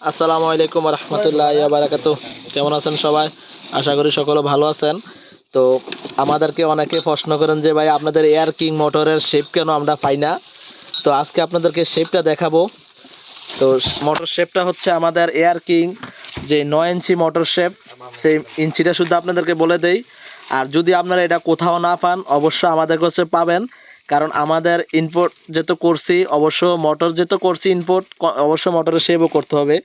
আসসালামু আলাইকুম রহমতুল্লাহ বারাকাতু। কেমন আছেন সবাই? আশা করি সকলে ভালো আছেন। তো আমাদেরকে অনেকে প্রশ্ন করেন যে ভাই আপনাদের এয়ার কিং মোটরের শেপ কেন আমরা পাই না। তো আজকে আপনাদেরকে শেপটা দেখাবো। তো মোটর শেপটা হচ্ছে আমাদের এয়ার কিং যে 9 ইঞ্চি মোটর শেপ, সেই ইঞ্চিটা শুধু আপনাদেরকে বলে দেই। আর যদি আপনারা এটা কোথাও না পান অবশ্যই আমাদের কাছে পাবেন, কারণ আমাদের ইনপুট যেহেতু করছি অবশ্য মোটর যেহেতু করছি ইনপুট অবশ্য মোটরের শেপও করতে হবে।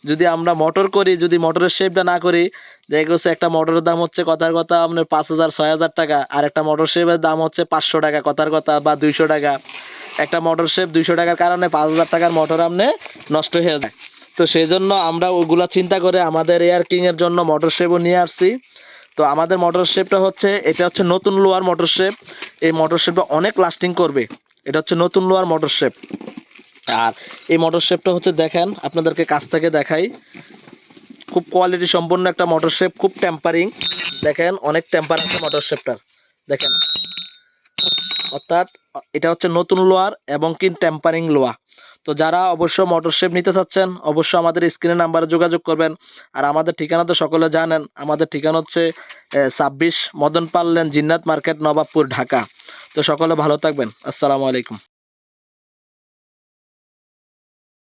যদি আমরা মোটর করি, যদি মোটরের শেপটা না করি, দেখা গেছে একটা মোটরের দাম হচ্ছে কথার কথা আপনার 5,000 6,000 টাকা, আর একটা মোটর শেপের দাম হচ্ছে 500 টাকা কথার কথা, বা 200 টাকা। একটা মোটর শেপ 200 টাকার কারণে 5,000 টাকার মোটর আপনি নষ্ট হয়ে যায়। তো সেই জন্য আমরা ওগুলা চিন্তা করে আমাদের এয়ার কিংয়ের জন্য মোটর শেপও নিয়ে আসছি। তো আমাদের মোটর শেপটা হচ্ছে, এটা হচ্ছে নতুন লোয়ার মোটর শেপ। এই মোটর শেপটা অনেক লাস্টিং করবে। এটা হচ্ছে নতুন লোয়ার মোটর শেপ। আর এই মোটর শেপটা হচ্ছে দেখেন, আপনাদেরকে কাছ থেকে দেখাই, খুব কোয়ালিটি সম্পন্ন একটা মোটর শেপ, খুব টেম্পারিং। দেখেন অনেক টেম্পার আছে মোটর শেপটার, দেখেন। অর্থাৎ এটা হচ্ছে নতুন লোয়ার এবং কি টেম্পারিং লোয়া। তো যারা অবশ্য মোটর শেপ নিতে চাচ্ছেন অবশ্যই আমাদের স্ক্রিনের নাম্বারে যোগাযোগ করবেন। আর আমাদের ঠিকানা তো সকলে জানেন, আমাদের ঠিকানা হচ্ছে 26 মদন পাল লেন, জিন্নাত মার্কেট, নবাবপুর, ঢাকা। তো সকলে ভালো থাকবেন। আসসালামু আলাইকুম।